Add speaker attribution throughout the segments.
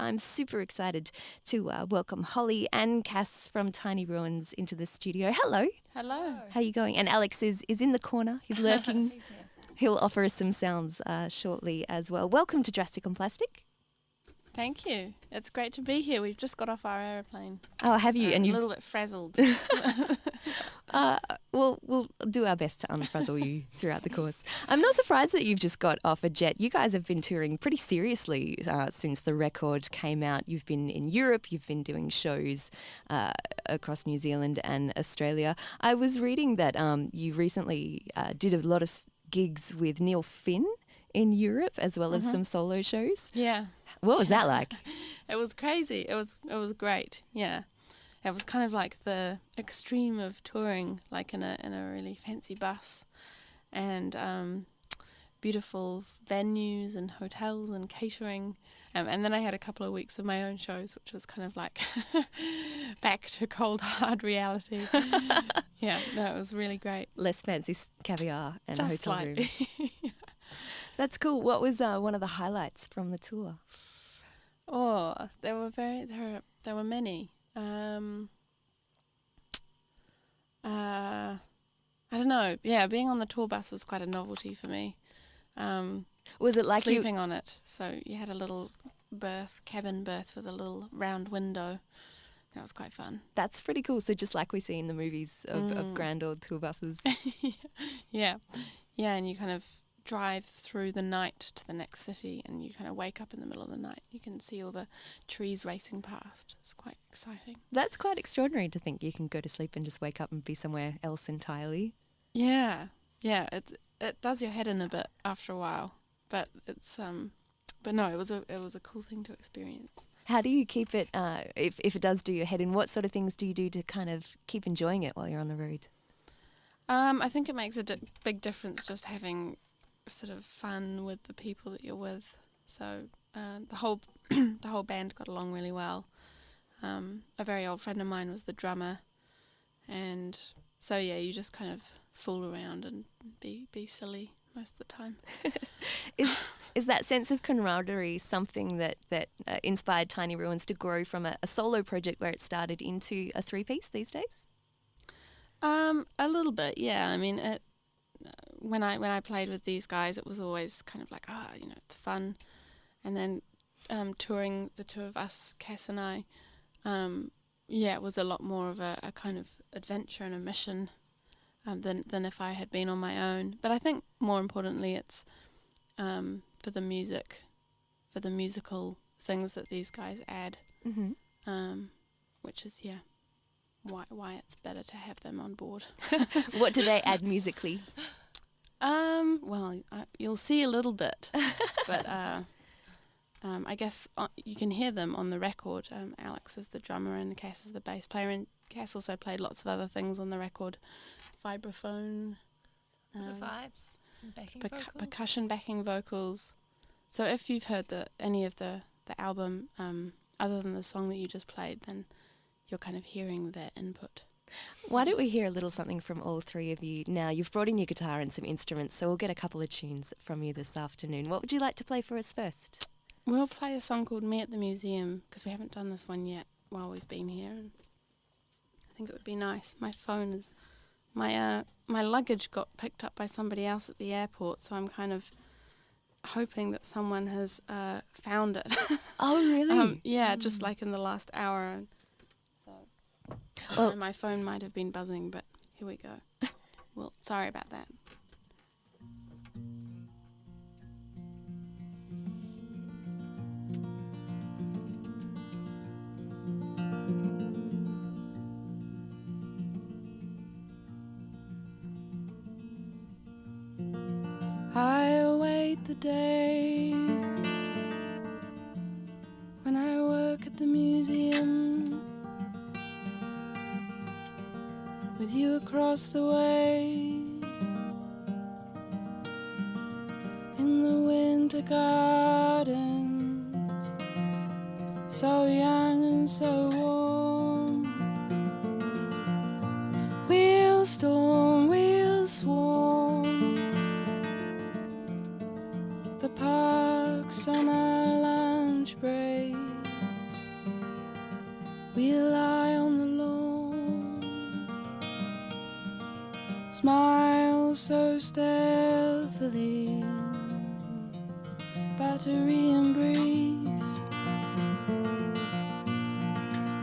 Speaker 1: I'm super excited to welcome Holly and Cass from Tiny Ruins into the studio. Hello.
Speaker 2: Hello.
Speaker 1: How are you going? And Alex is in the corner. He's lurking.
Speaker 2: He's here.
Speaker 1: He'll offer us some sounds shortly as well. Welcome to Drastic on Plastic.
Speaker 2: Thank you. It's great to be here. We've just got off our aeroplane.
Speaker 1: Oh, have you?
Speaker 2: And
Speaker 1: you
Speaker 2: a little bit frazzled.
Speaker 1: Well, we'll do our best to unfrazzle you throughout the course. I'm not surprised that you've just got off a jet. You guys have been touring pretty seriously since the record came out. You've been in Europe, you've been doing shows across New Zealand and Australia. I was reading that you recently did a lot of gigs with Neil Finn in Europe, as well as some solo shows.
Speaker 2: Yeah.
Speaker 1: What was that like?
Speaker 2: It was crazy. It was great. Yeah. It was kind of like the extreme of touring, like in a really fancy bus, and beautiful venues and hotels and catering. And then I had a couple of weeks of my own shows, which was kind of like back to cold, hard reality. Yeah, no, it was really great.
Speaker 1: Less fancy caviar and
Speaker 2: Just
Speaker 1: hotel
Speaker 2: slightly.
Speaker 1: rooms. That's cool. What was one of the highlights from the tour?
Speaker 2: Oh, there were many. I don't know. Yeah, being on the tour bus was quite a novelty for me.
Speaker 1: Was it like
Speaker 2: sleeping on it? So you had a little cabin berth with a little round window. That was quite fun.
Speaker 1: That's pretty cool. So just like we see in the movies of grand old tour buses.
Speaker 2: Yeah, and you kind of drive through the night to the next city, and you kind of wake up in the middle of the night. You can see all the trees racing past. It's quite exciting.
Speaker 1: That's quite extraordinary to think you can go to sleep and just wake up and be somewhere else entirely.
Speaker 2: Yeah. It does your head in a bit after a while, but it's but no, it was a cool thing to experience.
Speaker 1: How do you keep it if it does do your head in? What sort of things do you do to kind of keep enjoying it while you're on the road? I
Speaker 2: think it makes a big difference just having sort of fun with the people that you're with. So the whole band got along really well. A very old friend of mine was the drummer, and so yeah, you just kind of fool around and be silly most of the time.
Speaker 1: Is that sense of camaraderie something that inspired Tiny Ruins to grow from a solo project where it started into a three-piece these days?
Speaker 2: A little bit, yeah. I mean, when I played with these guys, it was always kind of like, it's fun. And then touring, the two of us, Cass and I, it was a lot more of a kind of adventure and a mission than if I had been on my own. But I think more importantly, it's for the music, for the musical things that these guys add, which is why it's better to have them on board.
Speaker 1: What do they add musically?
Speaker 2: Well, you'll see a little bit, but I guess you can hear them on the record. Alex is the drummer and Cass is the bass player, and Cass also played lots of other things on the record. Vibraphone,
Speaker 3: the vibes, some backing vocals.
Speaker 2: Percussion backing vocals. So if you've heard any of the album, other than the song that you just played, then you're kind of hearing their input.
Speaker 1: Why don't we hear a little something from all three of you now? You've brought in your guitar and some instruments, so we'll get a couple of tunes from you this afternoon. What would you like to play for us first?
Speaker 2: We'll play a song called Me at the Museum, because we haven't done this one yet while we've been here. And I think it would be nice. My phone is... My luggage got picked up by somebody else at the airport, so I'm kind of hoping that someone has found it.
Speaker 1: Oh, really?
Speaker 2: Yeah, just like in the last hour. So my phone might have been buzzing, but here we go. Well, sorry about that. I await the day when I work at the museum with you across the way in the winter gardens, so young and so warm. We'll storm, we'll swarm the parks on our lunch break. We lie on the lawn, smile so stealthily, battery and brief.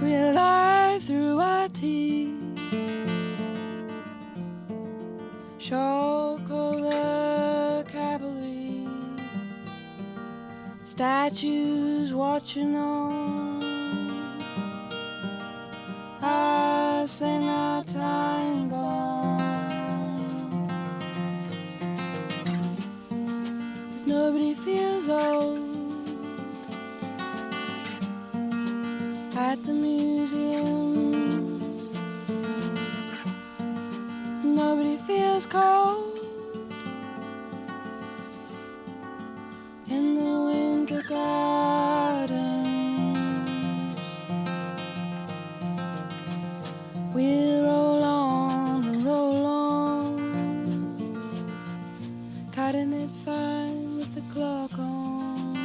Speaker 2: We lie through our teeth, shock all the cavalry, statues watching on us in our time bomb. 'Cause nobody feels old at the museum. Nobody feels cold in the winter gardens. We'll roll on and roll on, cutting it fine with the clock on.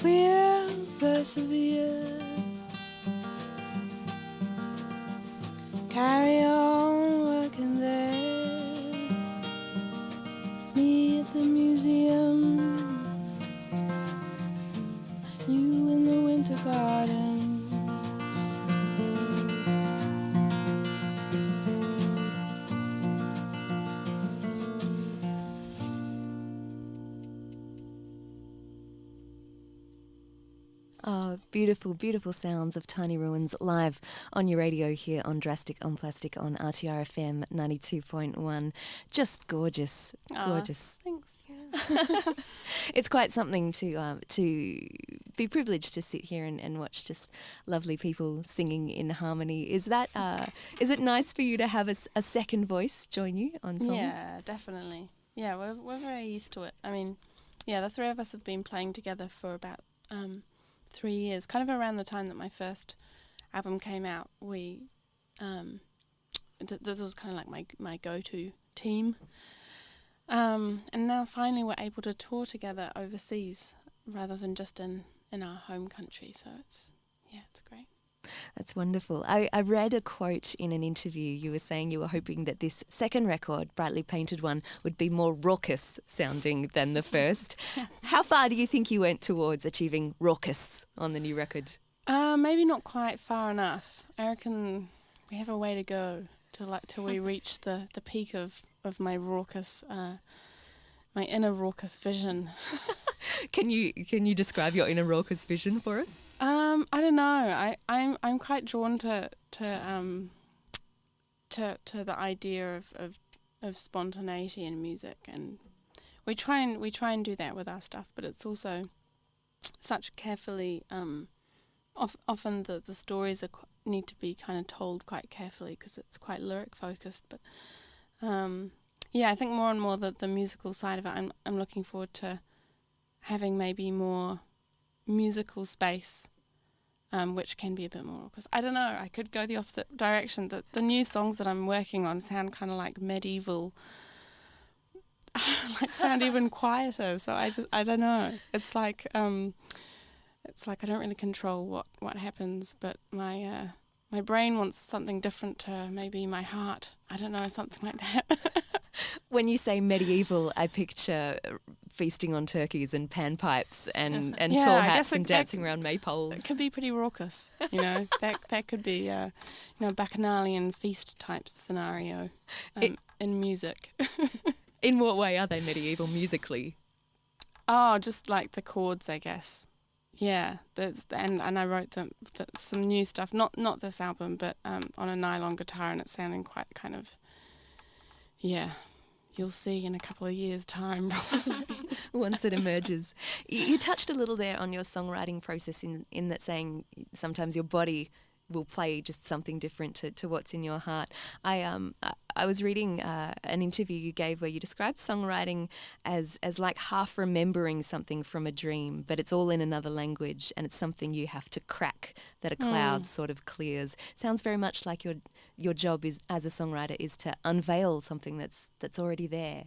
Speaker 2: We'll persevere, carry on working there. Me at the museum, you in the winter garden.
Speaker 1: Oh, beautiful, beautiful sounds of Tiny Ruins live on your radio here on Drastic on Plastic on RTRFM 92.1. Just gorgeous, gorgeous.
Speaker 2: Thanks.
Speaker 1: It's quite something to be privileged to sit here and watch just lovely people singing in harmony. Is it nice for you to have a second voice join you on songs?
Speaker 2: Yeah, definitely. Yeah, we're very used to it. I mean, yeah, the three of us have been playing together for about 3 years, kind of around the time that my first album came out. We this was kind of like my go-to team, and now finally we're able to tour together overseas rather than just in our home country. So it's great.
Speaker 1: That's wonderful. I read a quote in an interview. You were saying you were hoping that this second record, Brightly Painted One, would be more raucous sounding than the first. How far do you think you went towards achieving raucous on the new record?
Speaker 2: Maybe not quite far enough. I reckon we have a way to go till we reach the peak of my raucous, my inner raucous vision.
Speaker 1: Can you describe your inner raucous vision for us?
Speaker 2: I don't know. I'm quite drawn to the idea of spontaneity in music, and we try and do that with our stuff. But it's also such carefully. Often the stories need to be kind of told quite carefully because it's quite lyric focused. But I think more and more the musical side of it, I'm looking forward to having maybe more musical space, which can be a bit more, because I don't know, I could go the opposite direction. The new songs that I'm working on sound kind of like medieval, like sound even quieter. So I don't know. It's like I don't really control what happens, but my brain wants something different to maybe my heart. I don't know, something like that.
Speaker 1: When you say medieval, I picture feasting on turkeys and panpipes and tall hats and dancing around maypoles.
Speaker 2: It could be pretty raucous, you know. that could be bacchanalian feast type scenario in music.
Speaker 1: In what way are they medieval musically?
Speaker 2: Oh, just like the chords, I guess. Yeah, and I wrote some new stuff, not this album, but on a nylon guitar, and it's sounding quite kind of, you'll see in a couple of years' time, probably.
Speaker 1: Once it emerges. You touched a little there on your songwriting process in that saying sometimes your body will play just something different to what's in your heart. I was reading an interview you gave where you described songwriting as like half remembering something from a dream, but it's all in another language and it's something you have to crack that a cloud sort of clears. Sounds very much like your job is as a songwriter is to unveil something that's already there.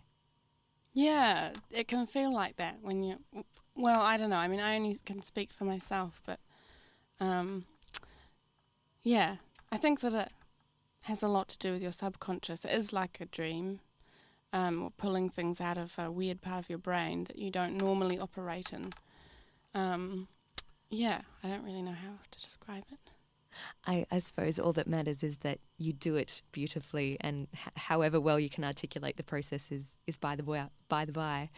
Speaker 2: Yeah, it can feel like that when you. Well, I don't know. I mean, I only can speak for myself, but yeah, I think that it has a lot to do with your subconscious. It is like a dream, or pulling things out of a weird part of your brain that you don't normally operate in. Yeah, I don't really know how else to describe it.
Speaker 1: I suppose all that matters is that you do it beautifully, and however well you can articulate the process is by the by.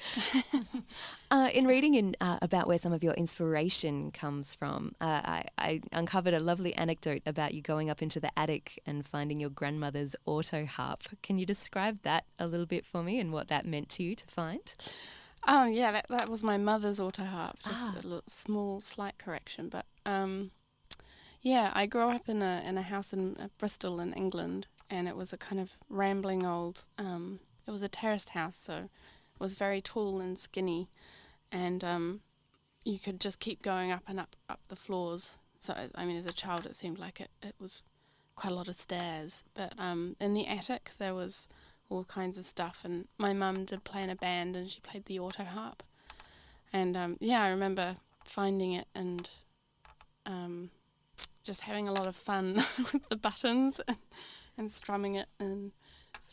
Speaker 1: In reading about where some of your inspiration comes from, I uncovered a lovely anecdote about you going up into the attic and finding your grandmother's auto harp. Can you describe that a little bit for me and what that meant to you to find?
Speaker 2: Oh yeah, that was my mother's auto harp. Just a little, small, slight correction, but yeah, I grew up in a house in Bristol in England, and it was a kind of rambling old. It was a terraced house, so it was very tall and skinny, and you could just keep going up and up the floors. So I mean, as a child, it seemed like it was quite a lot of stairs. But in the attic, there was all kinds of stuff, and my mum did play in a band, and she played the auto harp, and yeah, I remember finding it and just having a lot of fun with the buttons and strumming it and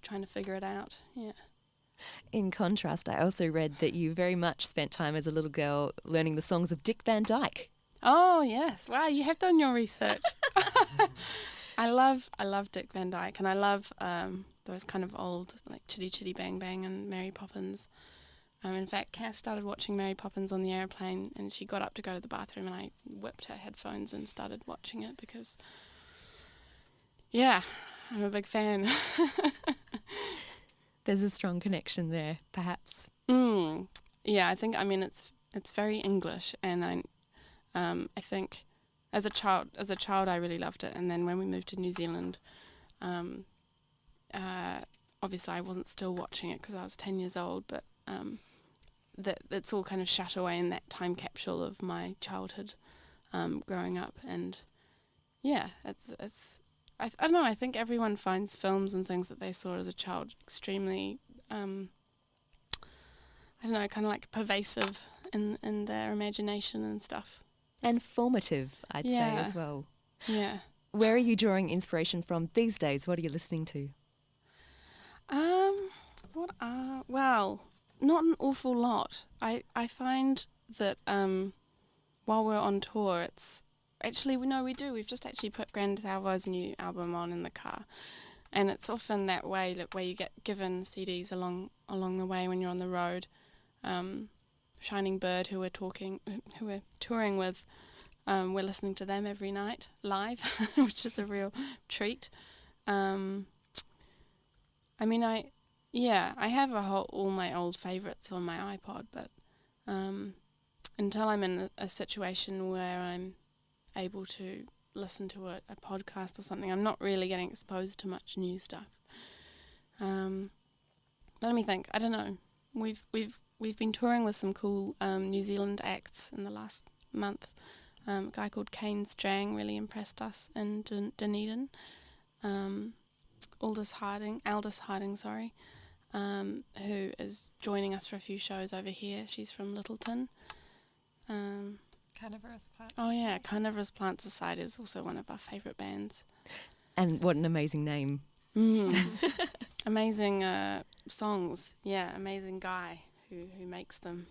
Speaker 2: trying to figure it out. Yeah.
Speaker 1: In contrast, I also read that you very much spent time as a little girl learning the songs of Dick Van Dyke.
Speaker 2: Oh yes! Wow, you have done your research. I love Dick Van Dyke, and I love those kind of old like Chitty Chitty Bang Bang and Mary Poppins. In fact, Cass started watching Mary Poppins on the airplane, and she got up to go to the bathroom, and I whipped her headphones and started watching it because, yeah, I'm a big fan.
Speaker 1: There's a strong connection there, perhaps.
Speaker 2: Yeah, I think, I mean, it's very English, and I think as a child I really loved it, and then when we moved to New Zealand, obviously I wasn't still watching it because I was 10 years old, but that it's all kind of shut away in that time capsule of my childhood, growing up, and yeah, it's I don't know, I think everyone finds films and things that they saw as a child extremely I don't know, kind of like pervasive in their imagination and stuff.
Speaker 1: And formative, I'd say, as well.
Speaker 2: Yeah.
Speaker 1: Where are you drawing inspiration from these days? What are you listening to?
Speaker 2: Well, not an awful lot. I find that while we're on tour, it's actually, we've just actually put Grand Salvo's new album on in the car, and it's often that way, where you get given CDs along the way when you're on the road. Shining Bird, who we're touring with, we're listening to them every night live, which is a real treat. I mean, I have all my old favourites on my iPod, but until I'm in a situation where I'm able to listen to a podcast or something, I'm not really getting exposed to much new stuff. But let me think. I don't know. We've been touring with some cool New Zealand acts in the last month. A guy called Kane Strang really impressed us in Dunedin. Aldous Harding, who is joining us for a few shows over here. She's from Littleton.
Speaker 3: Carnivorous Plant Society.
Speaker 2: Oh yeah, Carnivorous Plant Society is also one of our favourite bands.
Speaker 1: And what an amazing name.
Speaker 2: Amazing songs. Yeah, amazing guy who makes them.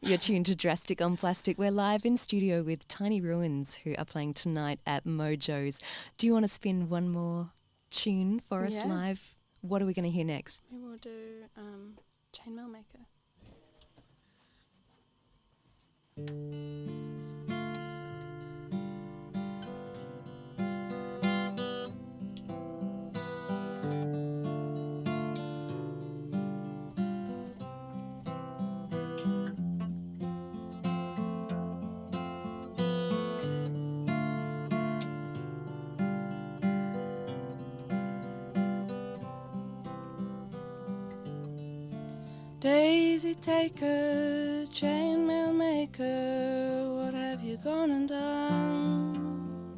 Speaker 1: You're tuned to Drastic on Plastic. We're live in studio with Tiny Ruins, who are playing tonight at Mojo's. Do you want to spin one more tune for us live? What are we going to hear next?
Speaker 2: We will do Chainmail Maker. Daisy taker, chainmail maker, what have you gone and done?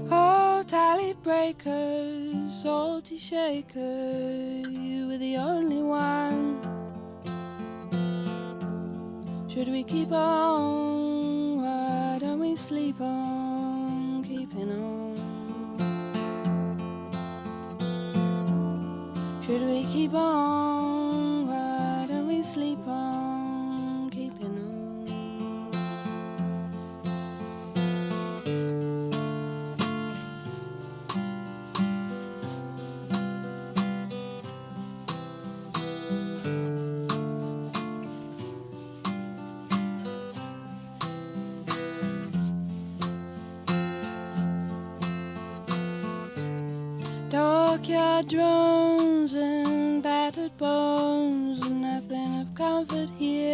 Speaker 2: Oh, tally breaker, salty shaker, you were the only one. Should we keep on we sleep on keeping on? Should we keep on? Why don't we sleep on keeping on? Dockyard drones and battered bones, and nothing of comfort here.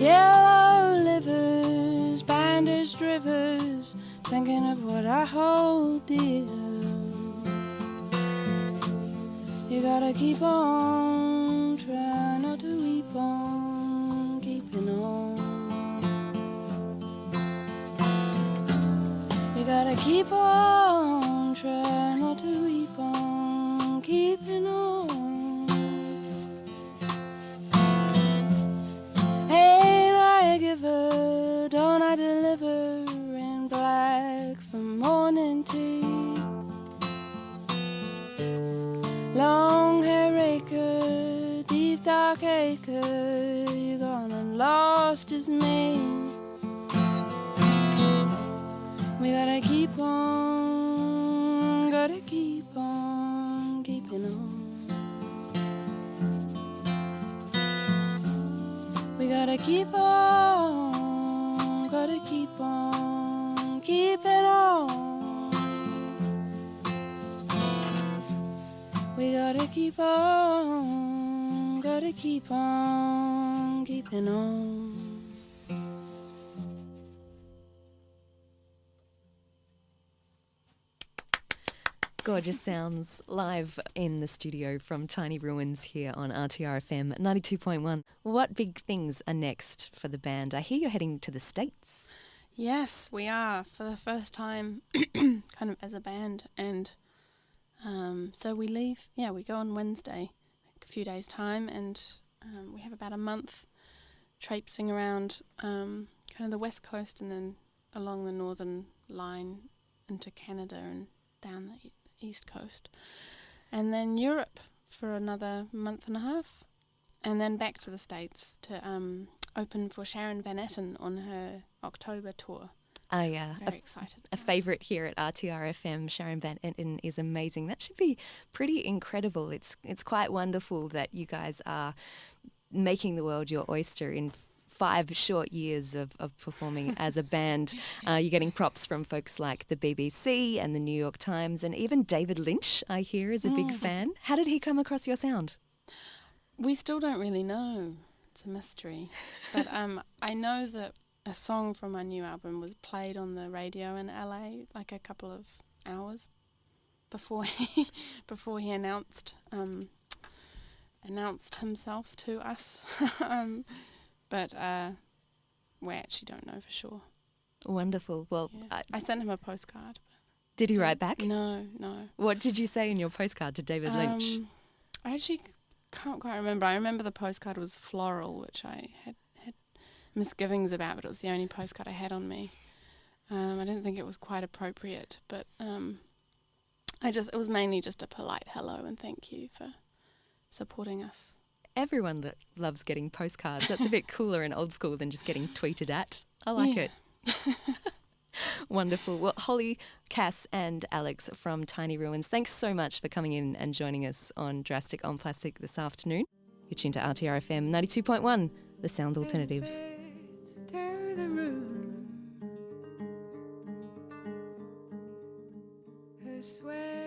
Speaker 2: Yellow livers, bandaged rivers, thinking of what I hold dear. You gotta keep on, try not to weep on, keeping on. You gotta keep on, try not to weep on, keeping on. Ain't I a giver, don't I deliver in black from morning tea? Long hair raker, deep dark acre, you're gone and lost as me. We gotta keep on, keeping on. We gotta keep on, keep on, keeping on. We gotta keep on, keeping on.
Speaker 1: Gorgeous sounds live in the studio from Tiny Ruins here on RTRFM 92.1. What big things are next for the band? I hear you're heading to the States.
Speaker 2: Yes, we are for the first time kind of as a band. And so we leave, we go on Wednesday, a few days' time, and we have about a month traipsing around kind of the west coast and then along the northern line into Canada and down the east coast, and then Europe for another month and a half, and then back to the States to open for Sharon Van Etten on her October tour. Very excited.
Speaker 1: A favourite here at RTRFM, Sharon Van Etten is amazing. That should be pretty incredible. It's quite wonderful that you guys are making the world your oyster in 5 short years of performing as a band. You're getting props from folks like the BBC and the New York Times, and even David Lynch, I hear, is a big fan. How did he come across your sound?
Speaker 2: We still don't really know. It's a mystery. But I know that a song from my new album was played on the radio in LA like a couple of hours before he announced himself to us. But we actually don't know for sure.
Speaker 1: Wonderful. Well,
Speaker 2: I sent him a postcard.
Speaker 1: Did he write back?
Speaker 2: No.
Speaker 1: What did you say in your postcard to David Lynch?
Speaker 2: I actually can't quite remember. I remember the postcard was floral, which I had misgivings about, but it was the only postcard I had on me. I didn't think it was quite appropriate, but it was mainly just a polite hello and thank you for supporting us.
Speaker 1: Everyone that loves getting postcards. That's a bit cooler and old school than just getting tweeted at. I like it. Wonderful. Well, Holly, Cass and Alex from Tiny Ruins, thanks so much for coming in and joining us on Drastic on Plastic this afternoon. You're tuned to RTRFM 92.1, the sound alternative.
Speaker 3: Through the room, her sweat